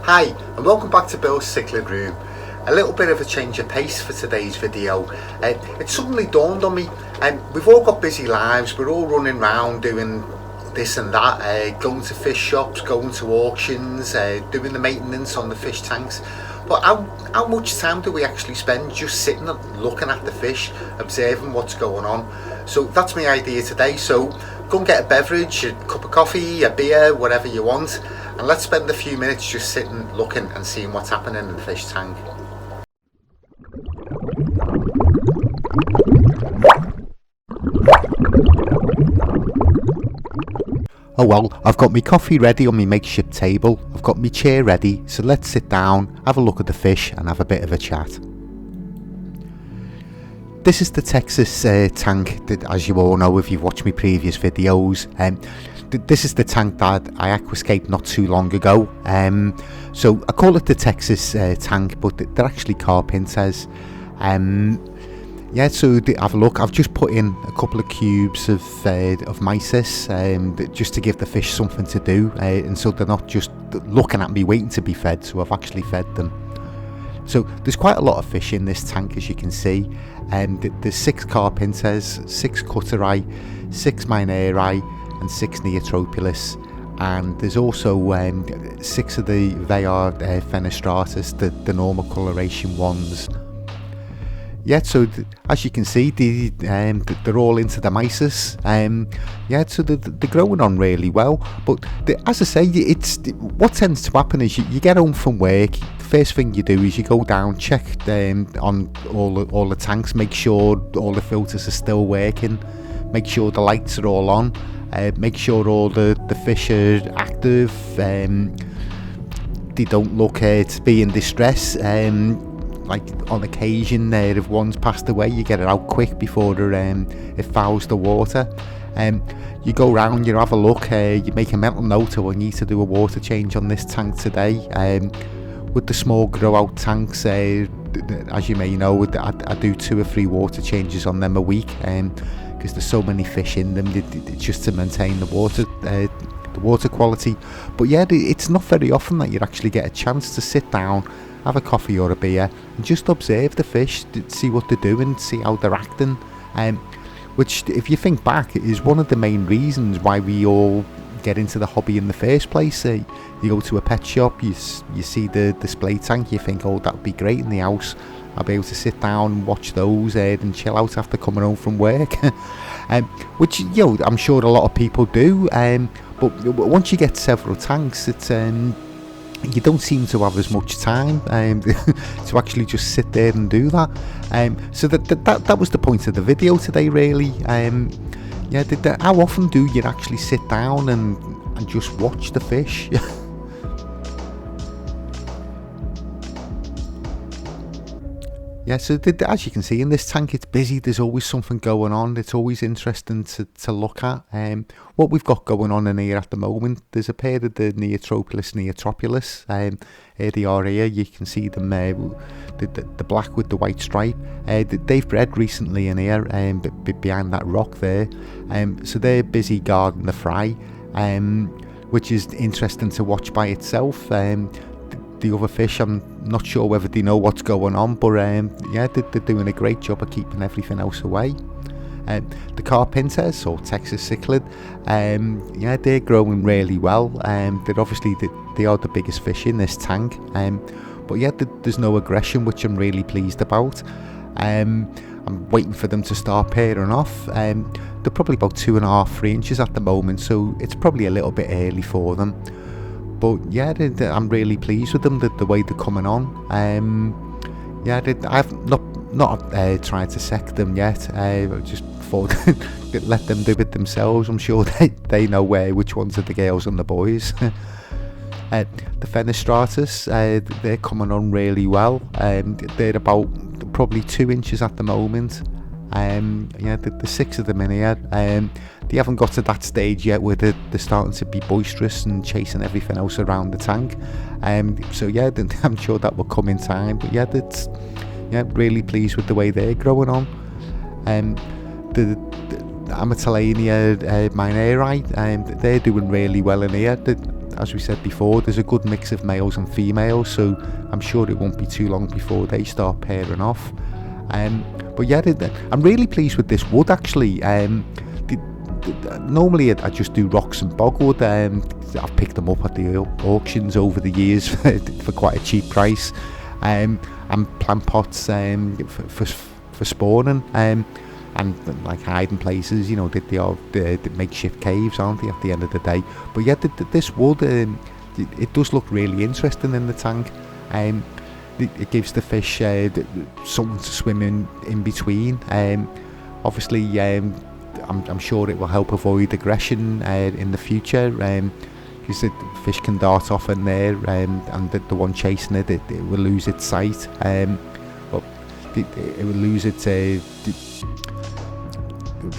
Hi and welcome back to Bill's Cichlid Room. A little bit of a change of pace for today's video. It suddenly dawned on me, we've all got busy lives, we're all running around doing this and that, going to fish shops, going to auctions, doing the maintenance on the fish tanks. But how much time do we actually spend just sitting and looking at the fish, observing what's going on? So that's my idea today. So go and get a beverage, a cup of coffee, a beer, whatever you want, and let's spend a few minutes just sitting, looking and seeing what's happening in the fish tank. Oh well, I've got my coffee ready on my makeshift table, I've got my chair ready, so let's sit down, have a look at the fish and have a bit of a chat. This is the Texas tank that, as you all know if you've watched my previous videos, this is the tank that I aquascaped not too long ago. So I call it the Texas tank, but they're actually carpinters. Yeah, so have a look. I've just put in a couple of cubes of mysis, just to give the fish something to do, and so they're not just looking at me waiting to be fed. So I've actually fed them. So there's quite a lot of fish in this tank, as you can see. There's 6 carpinters, 6 cutteri, 6 mineri, and 6 neotropulus. And there's also 6 of the Veyard fenestratus, the normal coloration ones. Yeah, so as you can see, they're all into the mysis. Yeah, so they're growing on really well. But as I say, what tends to happen is you get home from work. First thing you do is you go down, check on all the tanks, make sure all the filters are still working, make sure the lights are all on, make sure all the fish are active. They don't look to be in distress. Like on occasion, if one's passed away, you get it out quick before it fouls the water. You go round, you have a look, you make a mental note of I need to do a water change on this tank today. With the small grow out tanks, as you may know, I do 2 or 3 water changes on them a week, because there's so many fish in them, just to maintain the water quality. But yeah, it's not very often that you actually get a chance to sit down, have a coffee or a beer and just observe the fish, see what they're doing, see how they're acting, which, if you think back, is one of the main reasons why we all get into the hobby in the first place. You go to a pet shop, you see the display tank, you think, oh, that would be great in the house, I'll be able to sit down and watch those and chill out after coming home from work. Which, you know, I'm sure a lot of people do, but once you get several tanks, it's you don't seem to have as much time to actually just sit there and do that. So that was the point of the video today, really. Yeah, how often do you actually sit down and just watch the fish? Yeah, so as you can see in this tank, it's busy, there's always something going on, it's always interesting to look at. What we've got going on in here at the moment, there's a pair of the Neotropulus neotropulus, here they are here, you can see them, the black with the white stripe. They've bred recently in here, behind that rock there, so they're busy guarding the fry, which is interesting to watch by itself. The other fish, I'm not sure whether they know what's going on, but yeah, they're doing a great job of keeping everything else away. The carpinters, or Texas cichlid, yeah, they're growing really well. They're obviously they are the biggest fish in this tank, but yeah, there's no aggression, which I'm really pleased about. I'm waiting for them to start pairing off. They're probably about 2.5-3 inches at the moment, so it's probably a little bit early for them. But yeah, I'm really pleased with them, the way they're coming on. Yeah, I've not tried to sec them yet. I just thought let them do it themselves. I'm sure they know which ones are the girls and the boys. The fenestratus, they're coming on really well. They're about probably 2 inches at the moment. Yeah, the 6 of them in here, they haven't got to that stage yet where they're starting to be boisterous and chasing everything else around the tank. So yeah, I'm sure that will come in time. But yeah, really pleased with the way they're growing on. The Amatelania mineri, they're doing really well in here. as we said before, there's a good mix of males and females, so I'm sure it won't be too long before they start pairing off. But yeah, I'm really pleased with this wood actually. Normally I just do rocks and bogwood. I've picked them up at the auctions over the years for quite a cheap price, and plant pots for spawning, and like hiding places. You know, they are the makeshift caves, aren't they, at the end of the day? But yeah, this wood, it does look really interesting in the tank. It gives the fish something to swim in between. Obviously, I'm sure it will help avoid aggression in the future, because the fish can dart off in there, and the one chasing it will lose its sight. But it will lose its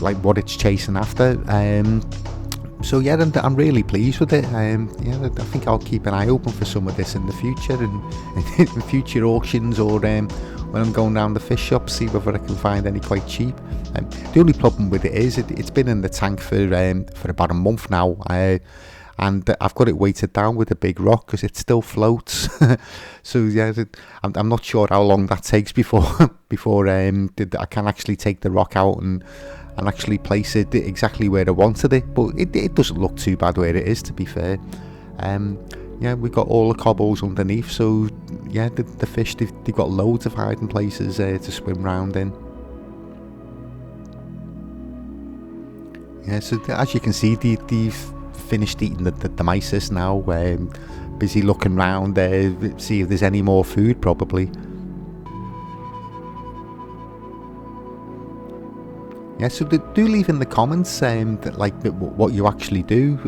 like what it's chasing after. So yeah, I'm really pleased with it. Yeah, I think I'll keep an eye open for some of this in the future, and in future auctions, or when I'm going down the fish shop, see whether I can find any quite cheap. The only problem with it is it's been in the tank for about a month now, and I've got it weighted down with a big rock because it still floats. So yeah, I'm not sure how long that takes before I can actually take the rock out and actually place it exactly where I wanted it. But it doesn't look too bad where it is, to be fair. Yeah, we've got all the cobbles underneath, so yeah, the fish, they've got loads of hiding places to swim round in. Yeah, so as you can see, they've finished eating the mysis now. Busy looking round, see if there's any more food, probably. Yeah, so do leave in the comments what you actually do.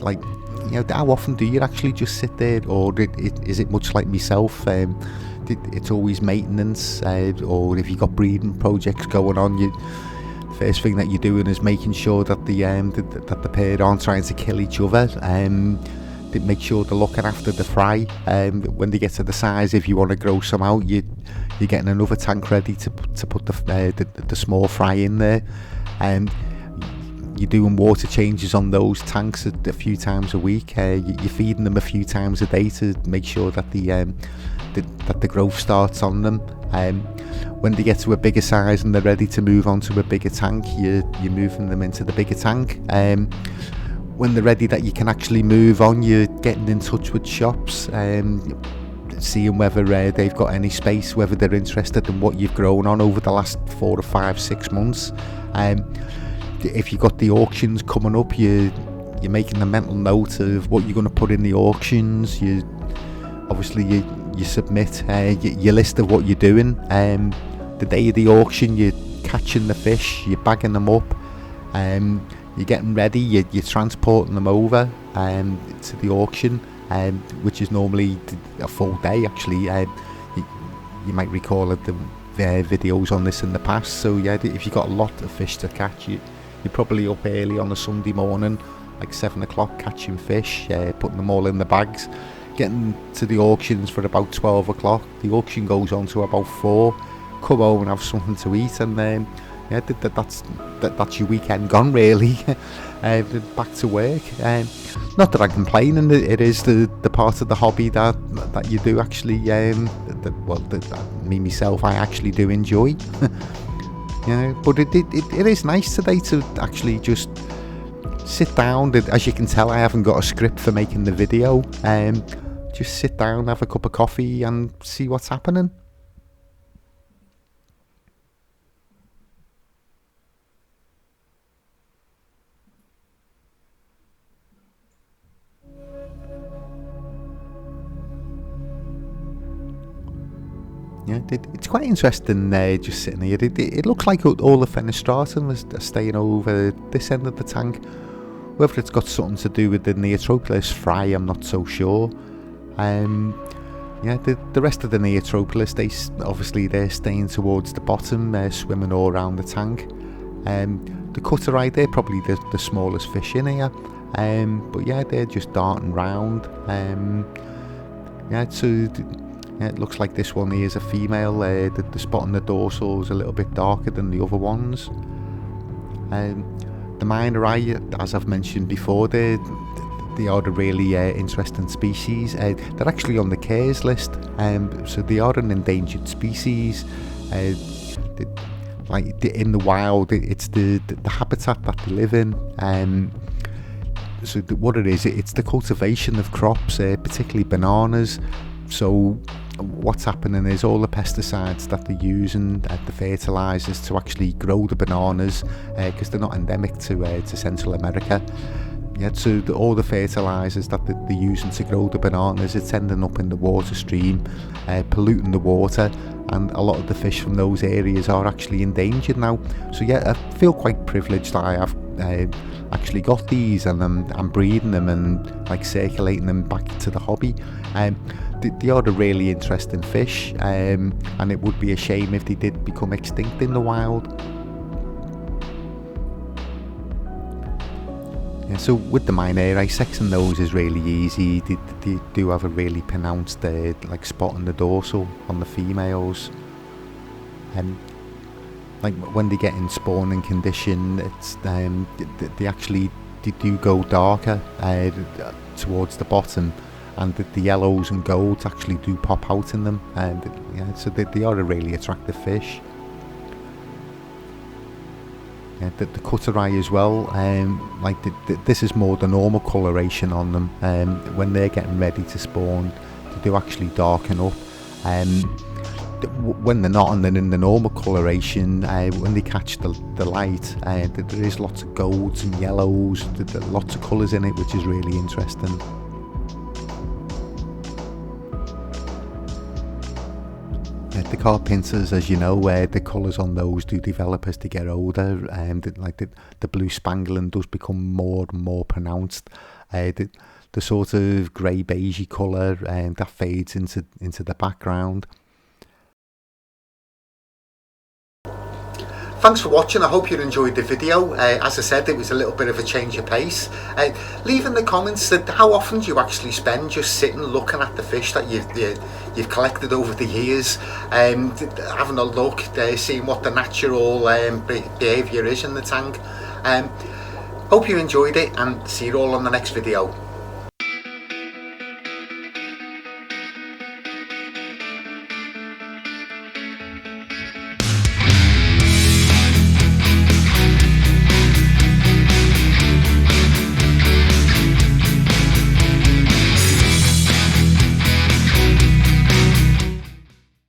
Like, you know, how often do you actually just sit there, or is it much like myself? It's always maintenance, or if you've got breeding projects going on, first thing that you're doing is making sure that the pair aren't trying to kill each other. Make sure they're looking after the fry. When they get to the size, if you want to grow some out, you're getting another tank ready to put the small fry in there. You're doing water changes on those tanks a few times a week. You're feeding them a few times a day to make sure that the growth starts on them. When they get to a bigger size and they're ready to move on to a bigger tank, you're moving them into the bigger tank. When they're ready that you can actually move on, you're getting in touch with shops, seeing whether they've got any space, whether they're interested in what you've grown on over the last 4 to 5, 6 months. If you've got the auctions coming up, you're making a mental note of what you're going to put in the auctions. You submit your list of what you're doing. The day of the auction, you're catching the fish, you're bagging them up, you're getting ready, you're transporting them over to the auction, which is normally a full day actually. You might recall the videos on this in the past. So yeah, if you've got a lot of fish to catch, you're probably up early on a Sunday morning, like 7 o'clock, catching fish, putting them all in the bags, getting to the auctions for about 12 o'clock. The auction goes on to about 4. Come home and have something to eat, and yeah, that's your weekend gone, really. Back to work. Not that I'm complaining. It is the part of the hobby that you do actually. Me myself, I actually do enjoy. Yeah, but it is nice today to actually just sit down. As you can tell, I haven't got a script for making the video. Just sit down, have a cup of coffee, and see what's happening. Yeah, it's quite interesting just sitting here. It looks like all the fenestratum are staying over this end of the tank. Whether it's got something to do with the Neotropolis fry, I'm not so sure. Yeah, the rest of the Neotropolis, they're staying towards the bottom, swimming all around the tank. The cutterite, they're probably the smallest fish in here. But yeah, they're just darting round. Yeah, so it looks like this one here is a female. The spot on the dorsal is a little bit darker than the other ones. The minor eye, as I've mentioned before, they're they are a really interesting species. They're actually on the CARES list, so they are an endangered species. In the wild, it's the habitat that they live in. So what it is, it's the cultivation of crops, particularly bananas. So what's happening is all the pesticides that they're using, the fertilizers to actually grow the bananas, because they're not endemic to Central America. Yeah, so all the fertilizers that they're using to grow the bananas, it's ending up in the water stream, polluting the water, and a lot of the fish from those areas are actually endangered now. So yeah, I feel quite privileged that I have actually got these, and I'm breeding them and like circulating them back to the hobby. They are a really interesting fish, and it would be a shame if they did become extinct in the wild. Yeah, so with the Meynerae, sexing those is really easy. They do have a really pronounced like spot on the dorsal on the females, and like when they get in spawning condition, it's they do go darker towards the bottom, and the yellows and golds actually do pop out in them, and yeah, so they are a really attractive fish. Yeah, the Cuttereye as well, this is more the normal coloration on them. When they're getting ready to spawn, they do actually darken up. When they're not, and then in the normal coloration, when they catch the light, there is lots of golds and yellows, lots of colours in it, which is really interesting. The carpinters, as you know, the colours on those do develop as they get older, and the blue spangling does become more and more pronounced. The sort of grey beigey colour that fades into the background. Thanks for watching. I hope you enjoyed the video. As I said, it was a little bit of a change of pace. Leave in the comments that how often do you actually spend just sitting looking at the fish that you've collected over the years, having a look, seeing what the natural behaviour is in the tank. Hope you enjoyed it, and see you all on the next video.